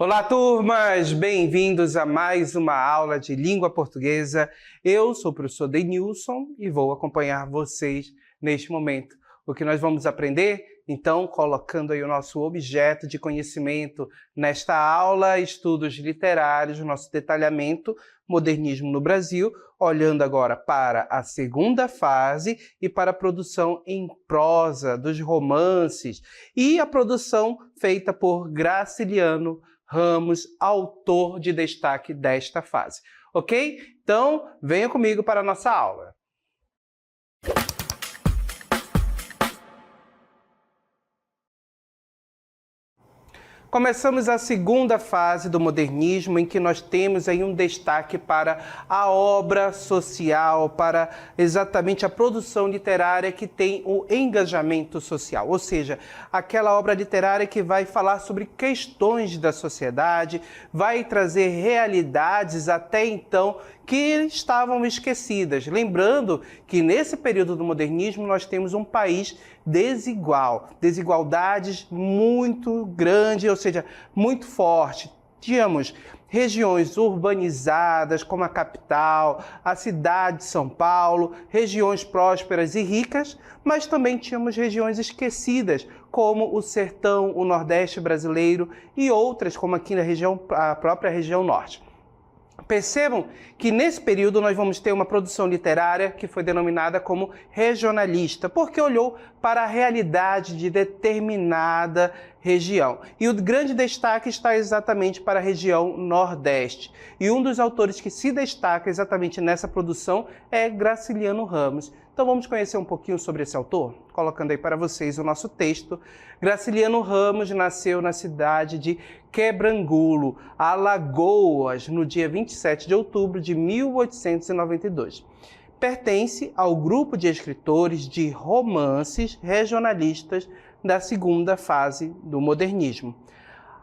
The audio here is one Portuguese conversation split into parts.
Olá, turmas! Bem-vindos a mais uma aula de língua portuguesa. Eu sou o professor Denilson e vou acompanhar vocês neste momento. O que nós vamos aprender? Então, colocando aí o nosso objeto de conhecimento nesta aula, estudos literários, nosso detalhamento, modernismo no Brasil, olhando agora para a segunda fase e para a produção em prosa dos romances e a produção feita por Graciliano Ramos, autor de destaque desta fase. Ok? Então, venha comigo para a nossa aula. Começamos a segunda fase do modernismo, em que nós temos aí um destaque para a obra social, para exatamente a produção literária que tem o engajamento social, ou seja, aquela obra literária que vai falar sobre questões da sociedade, vai trazer realidades até então que estavam esquecidas. Lembrando que nesse período do modernismo nós temos um país desigual, desigualdades muito grandes, ou seja, muito forte. Tínhamos regiões urbanizadas, como a capital, a cidade de São Paulo, regiões prósperas e ricas, mas também tínhamos regiões esquecidas, como o sertão, o Nordeste brasileiro e outras, como aqui na região, a própria região Norte. Percebam que nesse período nós vamos ter uma produção literária que foi denominada como regionalista, porque olhou para a realidade de determinada região. E o grande destaque está exatamente para a região Nordeste. E um dos autores que se destaca exatamente nessa produção é Graciliano Ramos. Então vamos conhecer um pouquinho sobre esse autor? Colocando aí para vocês o nosso texto. Graciliano Ramos nasceu na cidade de Quebrangulo, Alagoas, no dia 27 de outubro de 1892. Pertence ao grupo de escritores de romances regionalistas da segunda fase do modernismo.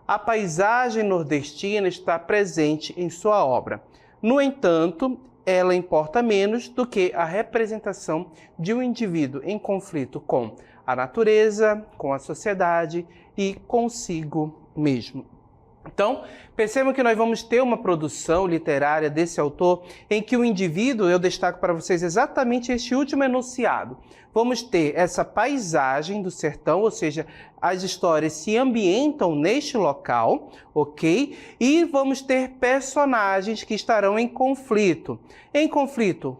A paisagem nordestina está presente em sua obra. No entanto, ela importa menos do que a representação de um indivíduo em conflito com a natureza, com a sociedade e consigo mesmo. Então, percebam que nós vamos ter uma produção literária desse autor em que o indivíduo, eu destaco para vocês exatamente este último enunciado. Vamos ter essa paisagem do sertão, ou seja, as histórias se ambientam neste local, ok? E vamos ter personagens que estarão em conflito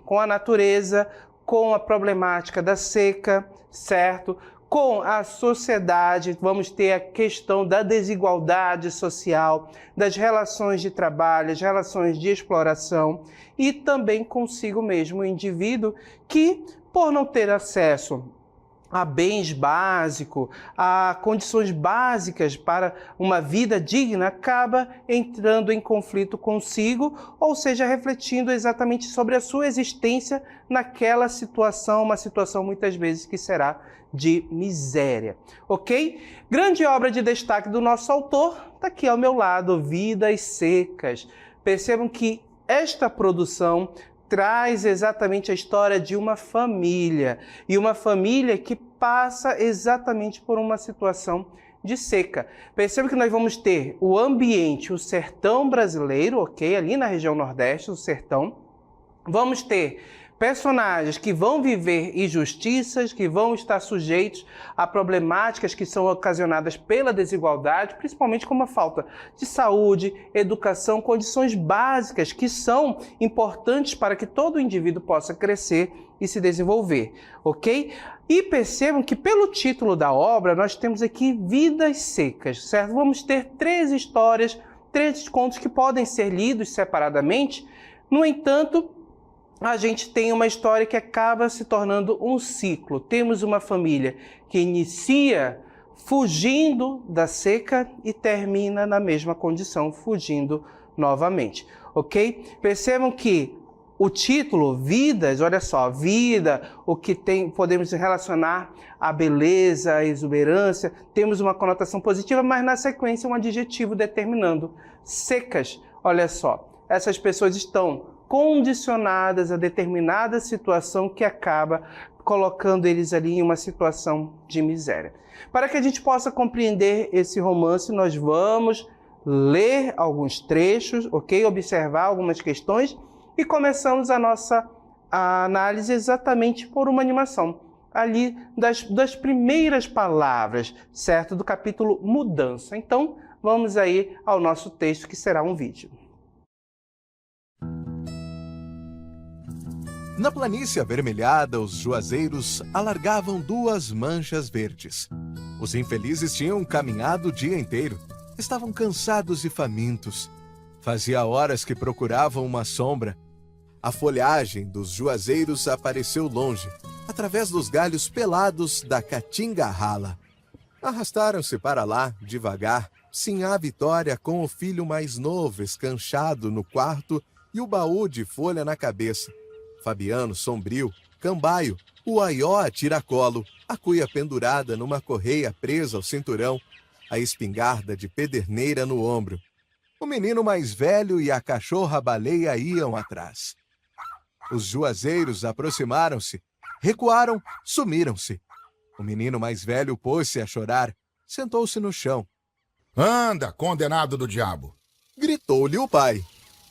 com a natureza, com a problemática da seca, certo? Com a sociedade, vamos ter a questão da desigualdade social, das relações de trabalho, as relações de exploração e também consigo mesmo o indivíduo que, por não ter acesso a bens básicos, a condições básicas para uma vida digna, acaba entrando em conflito consigo, ou seja, refletindo exatamente sobre a sua existência naquela situação, uma situação muitas vezes que será de miséria, ok? Grande obra de destaque do nosso autor, está aqui ao meu lado, Vidas Secas. Percebam que esta produção traz exatamente a história de uma família, e uma família que passa exatamente por uma situação de seca. Perceba que nós vamos ter o ambiente, o sertão brasileiro, ok? Ali na região Nordeste, o sertão. Vamos ter personagens que vão viver injustiças, que vão estar sujeitos a problemáticas que são ocasionadas pela desigualdade, principalmente como a falta de saúde, educação, condições básicas que são importantes para que todo indivíduo possa crescer e se desenvolver, ok? E percebam que pelo título da obra nós temos aqui Vidas Secas, certo? Vamos ter 3 histórias, 3 contos que podem ser lidos separadamente. No entanto, a gente tem uma história que acaba se tornando um ciclo. Temos uma família que inicia fugindo da seca e termina na mesma condição, fugindo novamente, ok? Percebam que o título, Vidas, olha só, vida, o que tem, podemos relacionar à beleza, à exuberância, temos uma conotação positiva, mas na sequência um adjetivo determinando. Secas, olha só, essas pessoas estão condicionadas a determinada situação que acaba colocando eles ali em uma situação de miséria. Para que a gente possa compreender esse romance, nós vamos ler alguns trechos, ok? Observar algumas questões e começamos a nossa análise exatamente por uma animação. Ali das primeiras palavras, certo? Do capítulo Mudança. Então, vamos aí ao nosso texto, que será um vídeo. Na planície avermelhada, os juazeiros alargavam 2 manchas verdes. Os infelizes tinham caminhado o dia inteiro. Estavam cansados e famintos. Fazia horas que procuravam uma sombra. A folhagem dos juazeiros apareceu longe, através dos galhos pelados da caatinga rala. Arrastaram-se para lá, devagar, Sinhá Vitória com o filho mais novo escanchado no quarto e o baú de folha na cabeça. Fabiano sombrio, Cambaio, o Aió a tiracolo, a cuia pendurada numa correia presa ao cinturão, a espingarda de pederneira no ombro. O menino mais velho e a cachorra-baleia iam atrás. Os juazeiros aproximaram-se, recuaram, sumiram-se. O menino mais velho pôs-se a chorar, sentou-se no chão. Anda, condenado do diabo! Gritou-lhe o pai.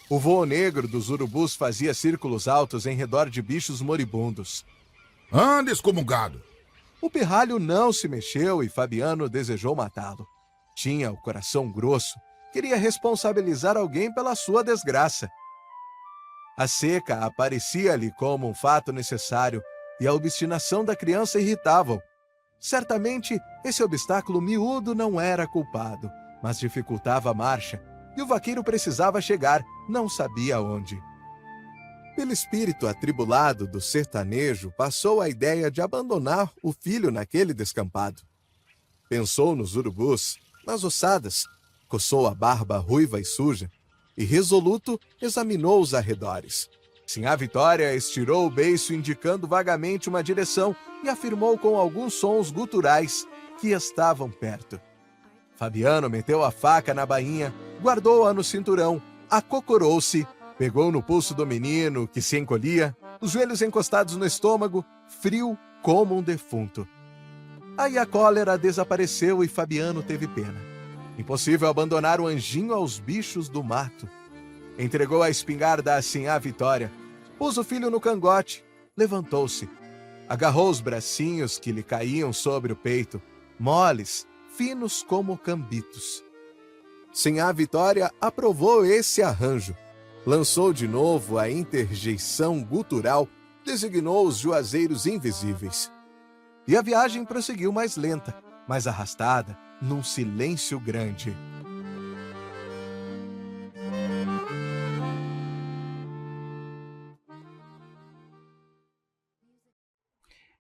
O voo negro dos urubus fazia círculos altos em redor de bichos moribundos. Anda, excomungado! O pirralho não se mexeu e Fabiano desejou matá-lo. Tinha o coração grosso, queria responsabilizar alguém pela sua desgraça. A seca aparecia-lhe como um fato necessário e a obstinação da criança irritava-o. Certamente, esse obstáculo miúdo não era culpado, mas dificultava a marcha, e o vaqueiro precisava chegar, não sabia onde. Pelo espírito atribulado do sertanejo, passou a ideia de abandonar o filho naquele descampado. Pensou nos urubus, nas ossadas, coçou a barba ruiva e suja, e resoluto examinou os arredores. Sinhá Vitória estirou o beiço indicando vagamente uma direção e afirmou com alguns sons guturais que estavam perto. Fabiano meteu a faca na bainha, guardou-a no cinturão, acocorou-se, pegou no pulso do menino, que se encolhia, os joelhos encostados no estômago, frio como um defunto. Aí a cólera desapareceu e Fabiano teve pena. Impossível abandonar o anjinho aos bichos do mato. Entregou a espingarda a Sinhá Vitória, pôs o filho no cangote, levantou-se, agarrou os bracinhos que lhe caíam sobre o peito, moles, finos como cambitos. Sinhá Vitória aprovou esse arranjo, lançou de novo a interjeição gutural, designou os juazeiros invisíveis. E a viagem prosseguiu mais lenta, mais arrastada, num silêncio grande.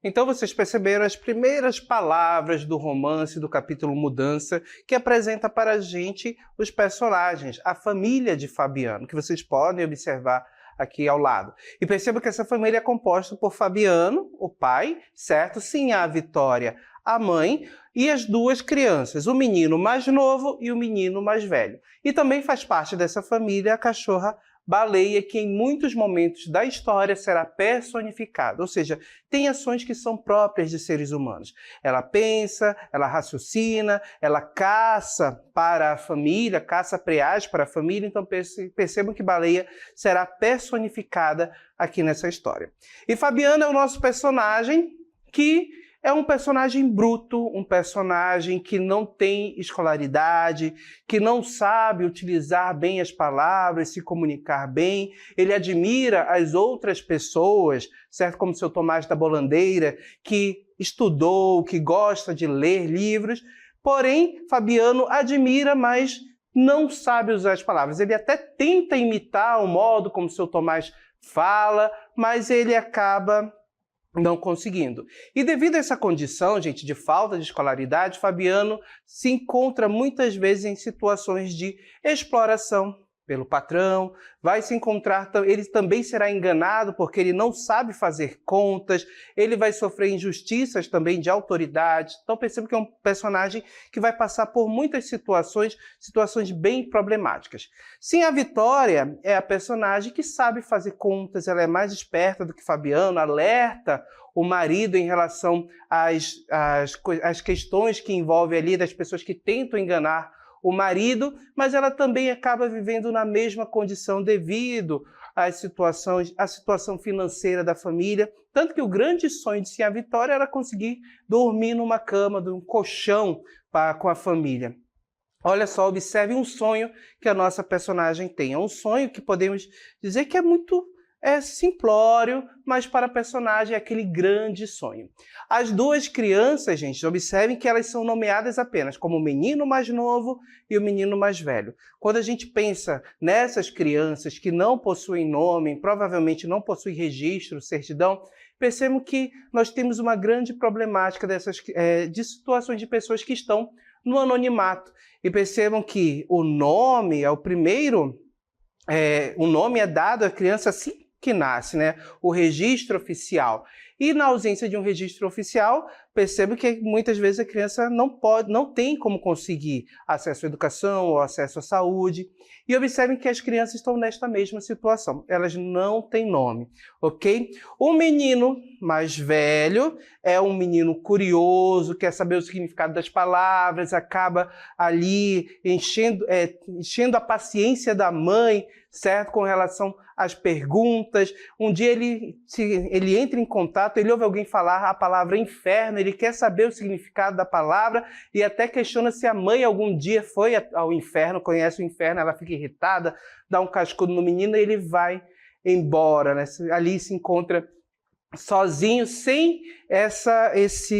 Então vocês perceberam as primeiras palavras do romance do capítulo Mudança, que apresenta para a gente os personagens, a família de Fabiano, que vocês podem observar aqui ao lado. E perceba que essa família é composta por Fabiano, o pai, certo? Sinhá Vitória, a mãe, e as 2 crianças, o menino mais novo e o menino mais velho. E também faz parte dessa família a cachorra baleia, que em muitos momentos da história será personificada, ou seja, tem ações que são próprias de seres humanos. Ela pensa, ela raciocina, ela caça para a família, caça preais para a família, então percebam que baleia será personificada aqui nessa história. E Fabiano é o nosso personagem que é um personagem bruto, um personagem que não tem escolaridade, que não sabe utilizar bem as palavras, se comunicar bem. Ele admira as outras pessoas, certo? Como o seu Tomás da Bolandeira, que estudou, que gosta de ler livros. Porém, Fabiano admira, mas não sabe usar as palavras. Ele até tenta imitar o modo como o seu Tomás fala, mas ele acaba não conseguindo. E devido a essa condição, gente, de falta de escolaridade, Fabiano se encontra muitas vezes em situações de exploração pelo patrão, vai se encontrar, ele também será enganado porque ele não sabe fazer contas, ele vai sofrer injustiças também de autoridade. Então perceba que é um personagem que vai passar por muitas situações bem problemáticas. Sim, a Vitória é a personagem que sabe fazer contas, ela é mais esperta do que Fabiano, alerta o marido em relação às questões que envolvem ali das pessoas que tentam enganar o marido, mas ela também acaba vivendo na mesma condição devido à situação financeira da família. Tanto que o grande sonho de Sinha Vitória era conseguir dormir numa cama, num colchão com a família. Olha só, observe um sonho que a nossa personagem tem. É um sonho que podemos dizer que é muito simplório, mas para a personagem é aquele grande sonho. As duas crianças, gente, observem que elas são nomeadas apenas como o menino mais novo e o menino mais velho. Quando a gente pensa nessas crianças que não possuem nome, provavelmente não possuem registro, certidão, percebemos que nós temos uma grande problemática de situações de pessoas que estão no anonimato. E percebam que o nome é o primeiro, o nome é dado à criança assim que nasce, né? O registro oficial. E na ausência de um registro oficial, percebo que muitas vezes a criança não tem como conseguir acesso à educação ou acesso à saúde. E observem que as crianças estão nesta mesma situação. Elas não têm nome, ok? O menino mais velho é um menino curioso, quer saber o significado das palavras, acaba ali enchendo a paciência da mãe, certo? Com relação às perguntas. Um dia ele entra em contato, ele ouve alguém falar a palavra inferno, ele quer saber o significado da palavra e até questiona se a mãe algum dia foi ao inferno, conhece o inferno, ela fica irritada, dá um cascudo no menino e ele vai embora, né? Ali se encontra sozinho, sem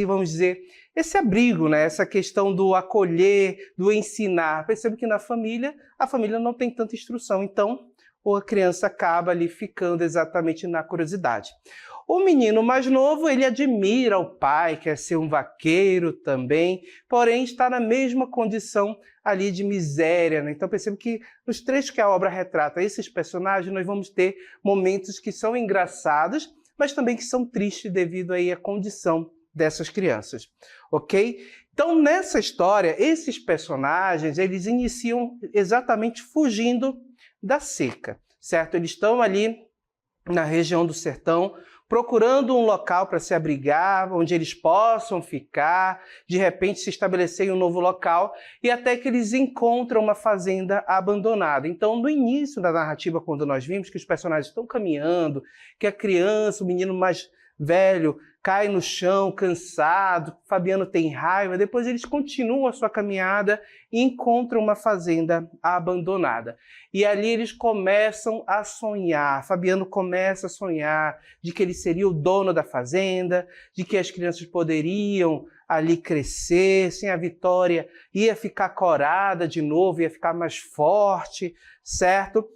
vamos dizer, esse abrigo, né? Essa questão do acolher, do ensinar. Percebo que na família, a família não tem tanta instrução, então a criança acaba ali ficando exatamente na curiosidade. O menino mais novo, ele admira o pai, quer ser um vaqueiro também, porém está na mesma condição ali de miséria, né? Então percebo que nos trechos que a obra retrata esses personagens, nós vamos ter momentos que são engraçados, mas também que são tristes devido aí à condição dessas crianças, ok? Então, nessa história, esses personagens, eles iniciam exatamente fugindo da seca, certo? Eles estão ali na região do sertão, procurando um local para se abrigar, onde eles possam ficar, de repente se estabelecer em um novo local, e até que eles encontram uma fazenda abandonada. Então, no início da narrativa, quando nós vimos que os personagens estão caminhando, que a criança, o menino mais velho, cai no chão, cansado, Fabiano tem raiva, depois eles continuam a sua caminhada e encontram uma fazenda abandonada. E ali eles começam a sonhar, Fabiano começa a sonhar de que ele seria o dono da fazenda, de que as crianças poderiam ali crescer, sem a Vitória ia ficar corada de novo, ia ficar mais forte, certo?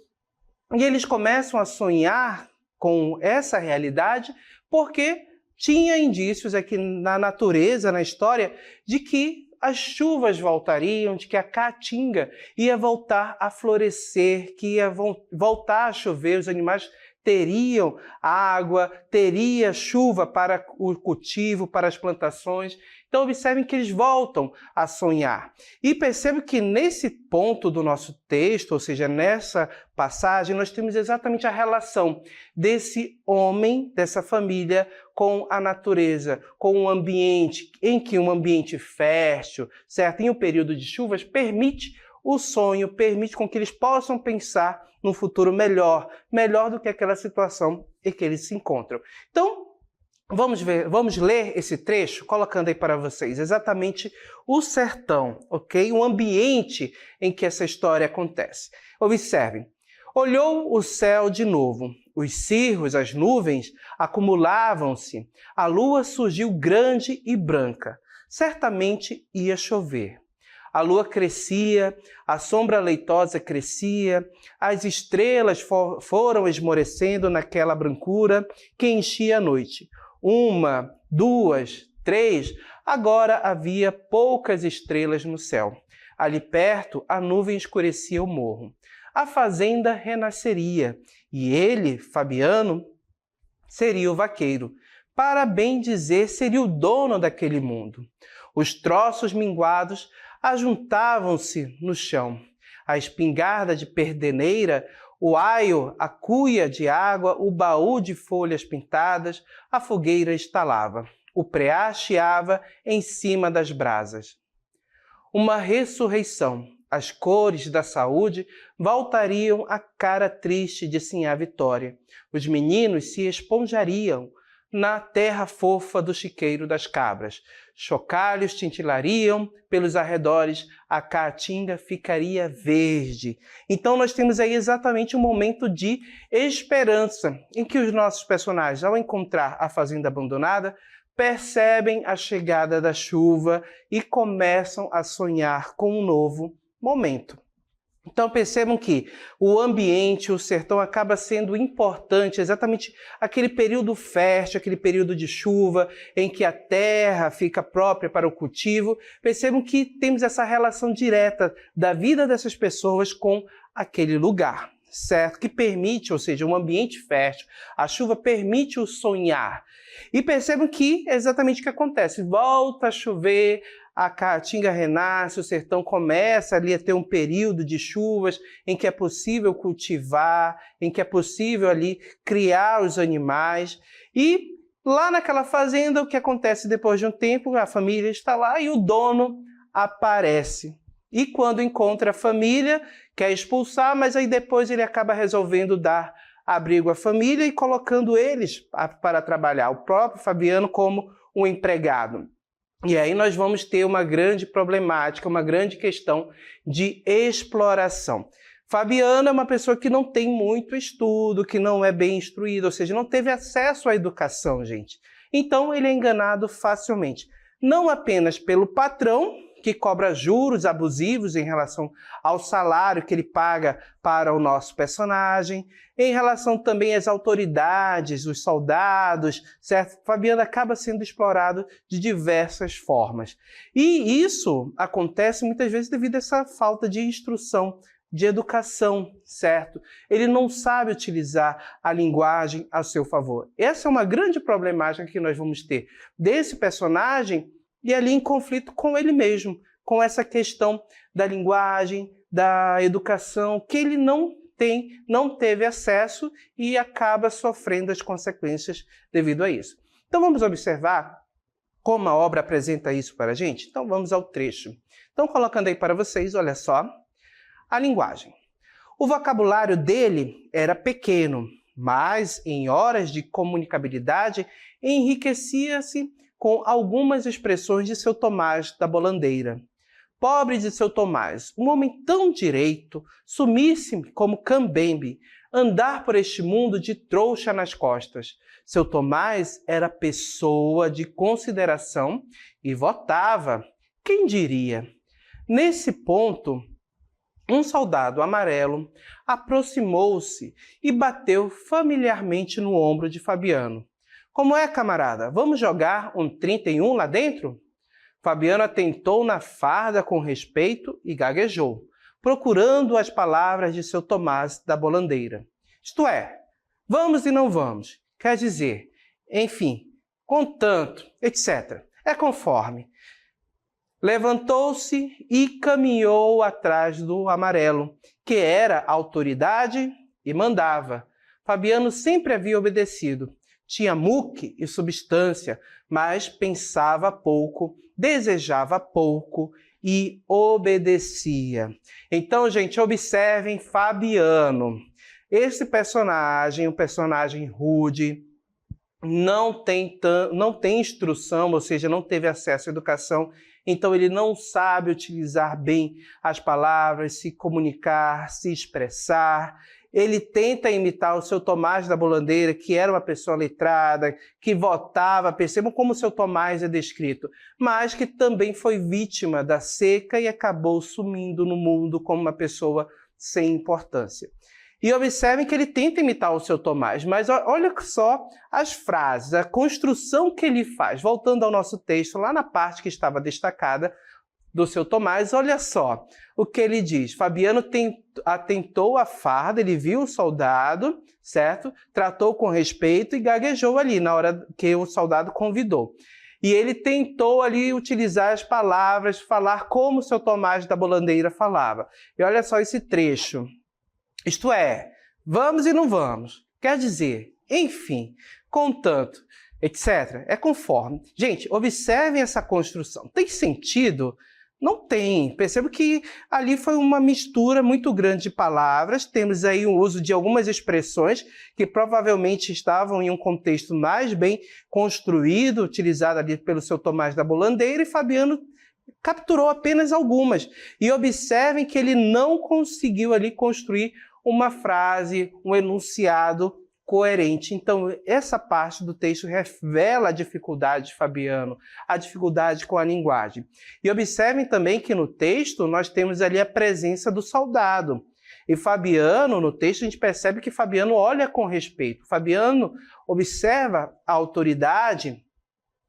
E eles começam a sonhar com essa realidade porque tinha indícios aqui na natureza, na história, de que as chuvas voltariam, de que a caatinga ia voltar a florescer, que ia voltar a chover, os animais teriam água, teria chuva para o cultivo, para as plantações. Então observem que eles voltam a sonhar. E percebo que nesse ponto do nosso texto, ou seja, nessa passagem, nós temos exatamente a relação desse homem, dessa família, com a natureza, com um ambiente em que um ambiente fértil, certo? Em um período de chuvas, permite o sonho, permite com que eles possam pensar num futuro melhor do que aquela situação em que eles se encontram. Então, vamos ler esse trecho, colocando aí para vocês exatamente o sertão, ok? O ambiente em que essa história acontece. Observem. Olhou o céu de novo. Os cirros, as nuvens, acumulavam-se. A lua surgiu grande e branca. Certamente ia chover. A lua crescia, a sombra leitosa crescia, as estrelas foram esmorecendo naquela brancura que enchia a noite. 1, 2, 3, agora havia poucas estrelas no céu. Ali perto, a nuvem escurecia o morro. A fazenda renasceria, e ele, Fabiano, seria o vaqueiro. Para bem dizer, seria o dono daquele mundo. Os troços minguados ajuntavam-se no chão. A espingarda de perdeneira, o aio, a cuia de água, o baú de folhas pintadas, a fogueira estalava. O preá chiava em cima das brasas. Uma ressurreição. as cores da saúde voltariam à cara triste de Sinhá Vitória. Os meninos se esponjariam na terra fofa do chiqueiro das cabras. Chocalhos tintilariam pelos arredores, a caatinga ficaria verde. Então nós temos aí exatamente um momento de esperança, em que os nossos personagens, ao encontrar a fazenda abandonada, percebem a chegada da chuva e começam a sonhar com um novo momento. Então percebam que o ambiente, o sertão, acaba sendo importante, exatamente aquele período fértil, aquele período de chuva, em que a terra fica própria para o cultivo. Percebam que temos essa relação direta da vida dessas pessoas com aquele lugar, certo? Que permite, ou seja, um ambiente fértil, a chuva permite o sonhar. E percebam que é exatamente o que acontece, volta a chover, a caatinga renasce, o sertão começa ali a ter um período de chuvas em que é possível cultivar, em que é possível ali criar os animais. E lá naquela fazenda, o que acontece depois de um tempo, a família está lá e o dono aparece. E quando encontra a família, quer expulsar, mas aí depois ele acaba resolvendo dar abrigo à família e colocando eles para trabalhar, o próprio Fabiano como um empregado. E aí nós vamos ter uma grande problemática, uma grande questão de exploração. Fabiano é uma pessoa que não tem muito estudo, que não é bem instruído, ou seja, não teve acesso à educação, gente. Então ele é enganado facilmente. Não apenas pelo patrão, que cobra juros abusivos em relação ao salário que ele paga para o nosso personagem, em relação também às autoridades, os soldados, certo? Fabiano acaba sendo explorado de diversas formas. E isso acontece muitas vezes devido a essa falta de instrução, de educação, certo? Ele não sabe utilizar a linguagem a seu favor. Essa é uma grande problemática que nós vamos ter desse personagem e ali em conflito com ele mesmo, com essa questão da linguagem, da educação, que ele não teve acesso e acaba sofrendo as consequências devido a isso. Então vamos observar como a obra apresenta isso para a gente? Então vamos ao trecho. Então colocando aí para vocês, olha só, a linguagem. O vocabulário dele era pequeno, mas em horas de comunicabilidade enriquecia-se com algumas expressões de seu Tomás da Bolandeira. Pobre de seu Tomás, um homem tão direito, sumir-se como cambembe, andar por este mundo de trouxa nas costas. Seu Tomás era pessoa de consideração e votava. Quem diria? Nesse ponto, um soldado amarelo aproximou-se e bateu familiarmente no ombro de Fabiano. Como é, camarada? Vamos jogar um 31 lá dentro? Fabiano atentou na farda com respeito e gaguejou, procurando as palavras de seu Tomás da Bolandeira. Isto é, vamos e não vamos, quer dizer, enfim, contanto, etc. É conforme. Levantou-se e caminhou atrás do amarelo, que era autoridade e mandava. Fabiano sempre havia obedecido. Tinha muque e substância, mas pensava pouco, desejava pouco e obedecia. Então, gente, observem Fabiano. Esse personagem, um personagem rude, não tem instrução, ou seja, não teve acesso à educação, então ele não sabe utilizar bem as palavras, se comunicar, se expressar. Ele tenta imitar o seu Tomás da Bolandeira, que era uma pessoa letrada, que votava, percebam como o seu Tomás é descrito, mas que também foi vítima da seca e acabou sumindo no mundo como uma pessoa sem importância. E observem que ele tenta imitar o seu Tomás, mas olha só as frases, a construção que ele faz. Voltando ao nosso texto, lá na parte que estava destacada do seu Tomás, olha só o que ele diz. Fabiano atentou a farda, ele viu o soldado, certo? Tratou com respeito e gaguejou ali na hora que o soldado convidou. E ele tentou ali utilizar as palavras, falar como o seu Tomás da Bolandeira falava. E olha só esse trecho. Isto é, vamos e não vamos. Quer dizer, enfim, contanto, etc. É conforme. Gente, observem essa construção. Tem sentido? Não tem. Percebo que ali foi uma mistura muito grande de palavras. Temos aí o uso de algumas expressões que provavelmente estavam em um contexto mais bem construído, utilizado ali pelo seu Tomás da Bolandeira, e Fabiano capturou apenas algumas. E observem que ele não conseguiu ali construir uma frase, um enunciado coerente. Então, essa parte do texto revela a dificuldade de Fabiano, a dificuldade com a linguagem. E observem também que no texto nós temos ali a presença do soldado. E Fabiano, no texto, a gente percebe que Fabiano olha com respeito. Fabiano observa a autoridade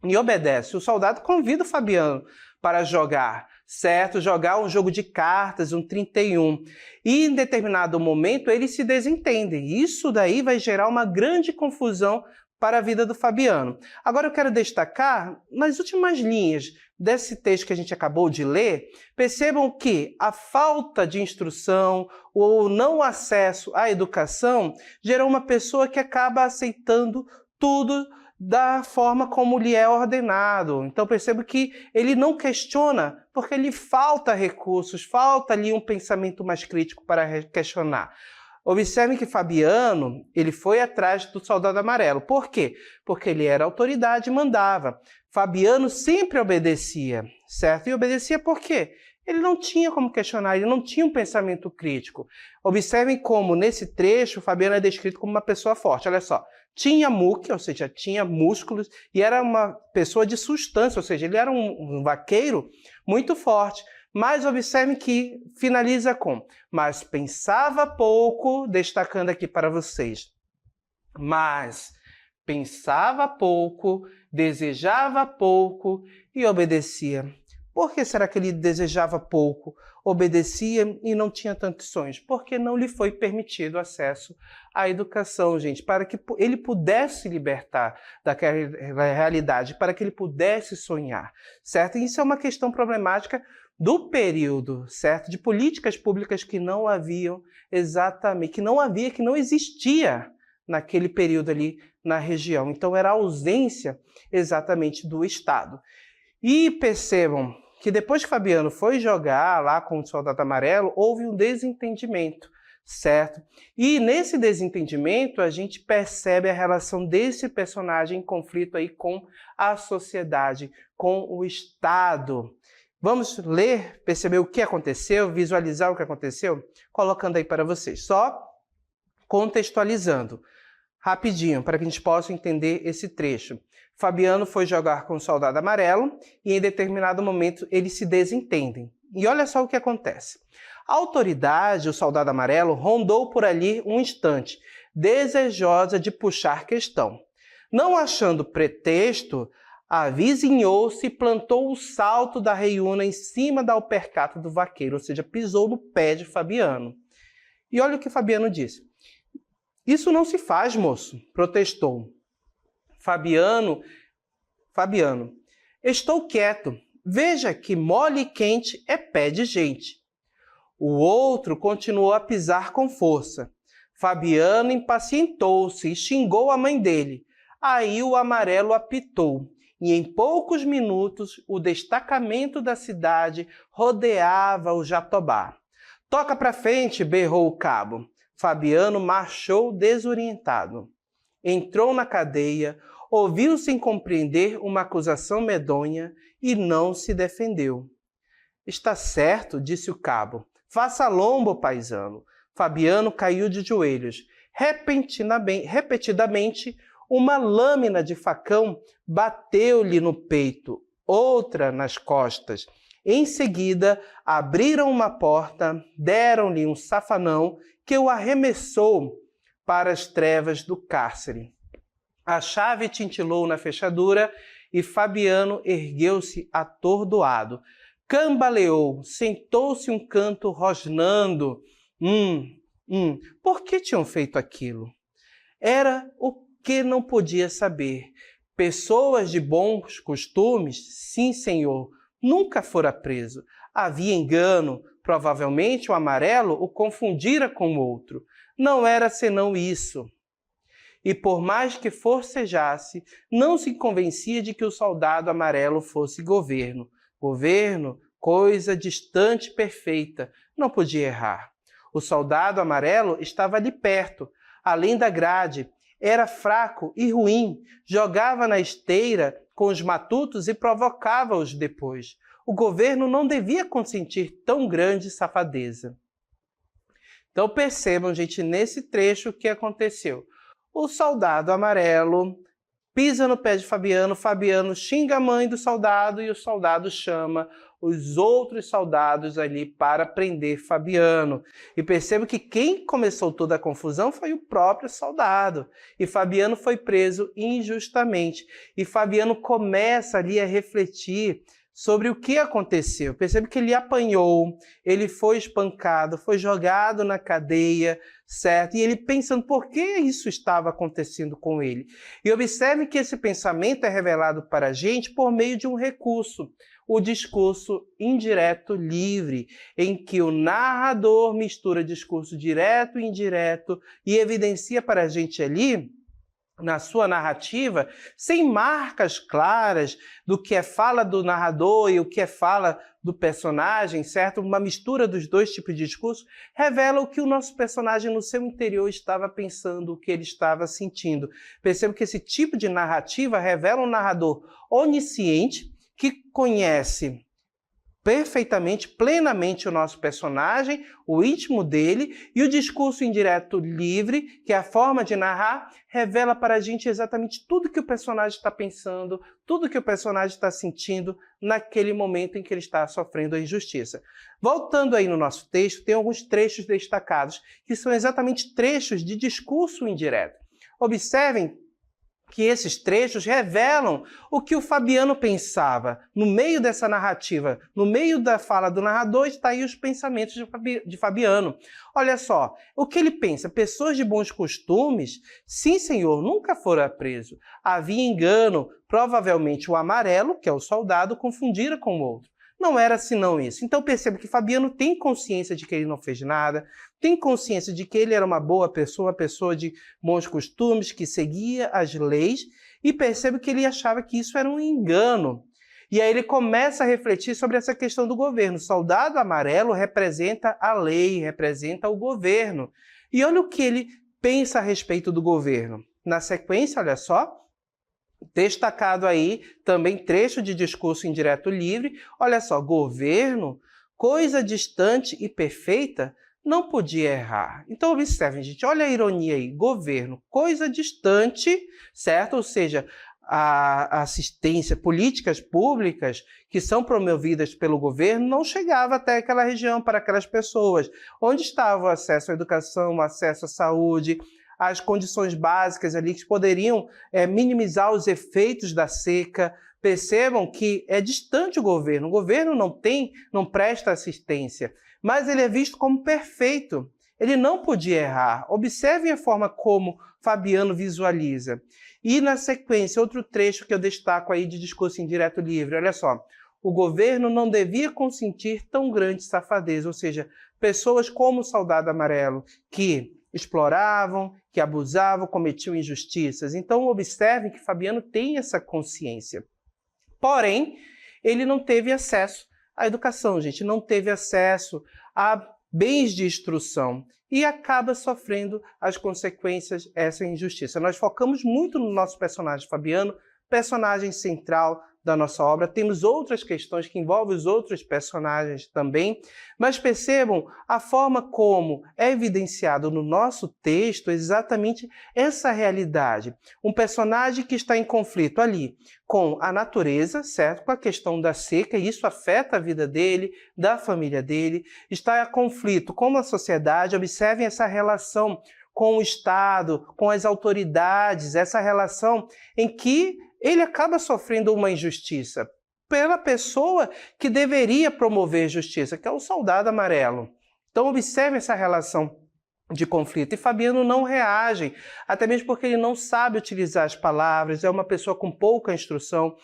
e obedece. O soldado convida o Fabiano para jogar, certo? Jogar um jogo de cartas, um 31. E em determinado momento eles se desentendem. Isso daí vai gerar uma grande confusão para a vida do Fabiano. Agora eu quero destacar, nas últimas linhas desse texto que a gente acabou de ler, percebam que a falta de instrução ou não acesso à educação gerou uma pessoa que acaba aceitando tudo da forma como lhe é ordenado. Então percebo que ele não questiona porque lhe falta recursos, falta ali um pensamento mais crítico para questionar. Observem que Fabiano, ele foi atrás do soldado amarelo. Por quê? Porque ele era autoridade e mandava. Fabiano sempre obedecia, certo? E obedecia por quê? Ele não tinha como questionar, ele não tinha um pensamento crítico. Observem como, nesse trecho, Fabiano é descrito como uma pessoa forte. Olha só, tinha muque, ou seja, tinha músculos, e era uma pessoa de substância, ou seja, ele era um vaqueiro muito forte. Mas observem que finaliza com, mas pensava pouco, destacando aqui para vocês. Mas pensava pouco, desejava pouco e obedecia. Por que será que ele desejava pouco, obedecia e não tinha tantos sonhos? Porque não lhe foi permitido acesso à educação, gente, para que ele pudesse se libertar daquela realidade, para que ele pudesse sonhar, certo? E isso é uma questão problemática do período, certo? De políticas públicas que não haviam exatamente, que não existia naquele período ali na região. Então era a ausência exatamente do Estado. E percebam que depois que Fabiano foi jogar lá com o soldado amarelo, houve um desentendimento, certo? E nesse desentendimento a gente percebe a relação desse personagem em conflito aí com a sociedade, com o Estado. Vamos ler, perceber o que aconteceu, visualizar o que aconteceu? Colocando aí para vocês, só contextualizando rapidinho, para que a gente possa entender esse trecho. Fabiano foi jogar com o soldado amarelo e em determinado momento eles se desentendem. E olha só o que acontece. A autoridade, o soldado amarelo, rondou por ali um instante, desejosa de puxar questão. Não achando pretexto, avizinhou-se e plantou o salto da reiúna em cima da alpercata do vaqueiro, ou seja, pisou no pé de Fabiano. E olha o que Fabiano disse. Isso não se faz, moço, protestou. Fabiano, estou quieto. Veja que mole e quente é pé de gente. O outro continuou a pisar com força. Fabiano impacientou-se e xingou a mãe dele. Aí o amarelo apitou. E em poucos minutos o destacamento da cidade rodeava o Jatobá. Toca pra frente, berrou o cabo. Fabiano marchou desorientado. Entrou na cadeia, ouviu sem compreender uma acusação medonha e não se defendeu. Está certo, disse o cabo. Faça lombo, paisano. Fabiano caiu de joelhos. Repetidamente, uma lâmina de facão bateu-lhe no peito, outra nas costas. Em seguida, abriram uma porta, deram-lhe um safanão que o arremessou para as trevas do cárcere. A chave tintilou na fechadura e Fabiano ergueu-se atordoado. Cambaleou, sentou-se um canto rosnando. Por que tinham feito aquilo? Era o que não podia saber. Pessoas de bons costumes, sim, senhor, nunca fora preso. Havia engano, provavelmente o amarelo o confundira com o outro. Não era senão isso. E por mais que forcejasse, não se convencia de que o soldado amarelo fosse governo. Governo coisa distante e perfeita, não podia errar. O soldado amarelo estava ali perto, além da grade. Era fraco e ruim, jogava na esteira com os matutos e provocava-os depois. O governo não devia consentir tão grande safadeza. Então percebam, gente, nesse trecho o que aconteceu. O soldado amarelo pisa no pé de Fabiano, Fabiano xinga a mãe do soldado e o soldado chama os outros soldados ali para prender Fabiano. E percebo que quem começou toda a confusão foi o próprio soldado. E Fabiano foi preso injustamente. E Fabiano começa ali a refletir sobre o que aconteceu. Percebe que ele apanhou, ele foi espancado, foi jogado na cadeia, certo? E ele pensando por que isso estava acontecendo com ele. E observe que esse pensamento é revelado para a gente por meio de um recurso, o discurso indireto livre, em que o narrador mistura discurso direto e indireto e evidencia para a gente ali, na sua narrativa, sem marcas claras do que é fala do narrador e o que é fala do personagem, certo? Uma mistura dos dois tipos de discurso revela o que o nosso personagem no seu interior estava pensando, o que ele estava sentindo. Percebo que esse tipo de narrativa revela um narrador onisciente que conhece perfeitamente, plenamente o nosso personagem, o íntimo dele, e o discurso indireto livre, que é a forma de narrar, revela para a gente exatamente tudo que o personagem está pensando, tudo que o personagem está sentindo naquele momento em que ele está sofrendo a injustiça. Voltando aí no nosso texto, tem alguns trechos destacados, que são exatamente trechos de discurso indireto. Observem que esses trechos revelam o que o Fabiano pensava. No meio dessa narrativa, no meio da fala do narrador, está aí os pensamentos de Fabiano. Olha só, o que ele pensa? Pessoas de bons costumes? Sim, senhor, nunca fora preso. Havia engano, provavelmente o amarelo, que é o soldado, confundira com o outro. Não era senão isso. Então perceba que Fabiano tem consciência de que ele não fez nada, tem consciência de que ele era uma boa pessoa, uma pessoa de bons costumes, que seguia as leis, e percebe que ele achava que isso era um engano. E aí ele começa a refletir sobre essa questão do governo. O soldado amarelo representa a lei, representa o governo. E olha o que ele pensa a respeito do governo. Na sequência, olha só, destacado aí também trecho de discurso indireto livre. Olha só, governo, coisa distante e perfeita, não podia errar. Então observem, gente, olha a ironia aí. Governo, coisa distante, certo? Ou seja, a assistência, políticas públicas que são promovidas pelo governo não chegava até aquela região, para aquelas pessoas. Onde estava o acesso à educação, o acesso à saúde, as condições básicas ali que poderiam minimizar os efeitos da seca. Percebam que é distante o governo não presta assistência, mas ele é visto como perfeito. Ele não podia errar. Observem a forma como Fabiano visualiza. E na sequência, outro trecho que eu destaco aí de discurso indireto livre, olha só. O governo não devia consentir tão grande safadeza, ou seja, pessoas como o soldado amarelo, que exploravam, que abusavam, cometiam injustiças. Então observem que Fabiano tem essa consciência. Porém, ele não teve acesso à educação, gente, não teve acesso a bens de instrução e acaba sofrendo as consequências dessa injustiça. Nós focamos muito no nosso personagem Fabiano, personagem central da nossa obra. Temos outras questões que envolvem os outros personagens também, mas percebam a forma como é evidenciado no nosso texto exatamente essa realidade. Um personagem que está em conflito ali com a natureza, certo? Com a questão da seca, e isso afeta a vida dele, da família dele. Está em conflito com a sociedade. Observem essa relação com o Estado, com as autoridades, essa relação em que ele acaba sofrendo uma injustiça pela pessoa que deveria promover justiça, que é o soldado amarelo. Então observe essa relação de conflito. E Fabiano não reage, até mesmo porque ele não sabe utilizar as palavras, é uma pessoa com pouca instrução,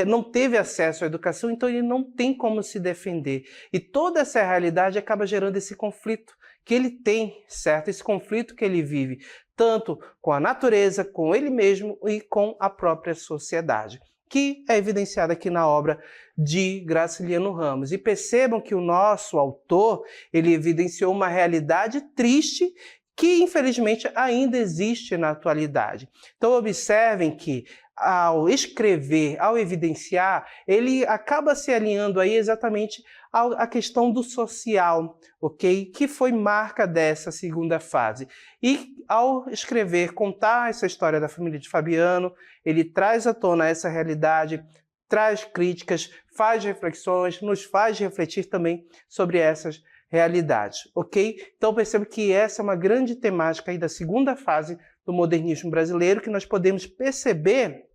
não teve acesso à educação, então ele não tem como se defender. E toda essa realidade acaba gerando esse conflito que ele tem, certo? Esse conflito que ele vive, tanto com a natureza, com ele mesmo e com a própria sociedade. que é evidenciada aqui na obra de Graciliano Ramos. E percebam que o nosso autor, ele evidenciou uma realidade triste que, infelizmente, ainda existe na atualidade. Então, observem que, ao escrever, ao evidenciar, ele acaba se alinhando aí exatamente à questão do social, ok? Que foi marca dessa segunda fase. E ao escrever, contar essa história da família de Fabiano, ele traz à tona essa realidade, traz críticas, faz reflexões, nos faz refletir também sobre essas realidades, ok? Então percebo que essa é uma grande temática aí da segunda fase do modernismo brasileiro que nós podemos perceber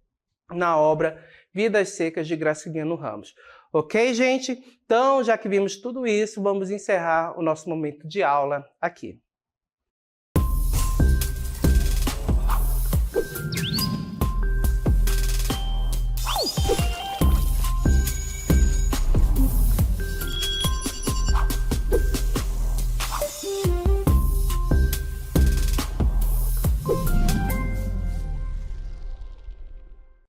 na obra Vidas Secas de Graciliano Ramos. Ok, gente? Então, já que vimos tudo isso, vamos encerrar o nosso momento de aula aqui.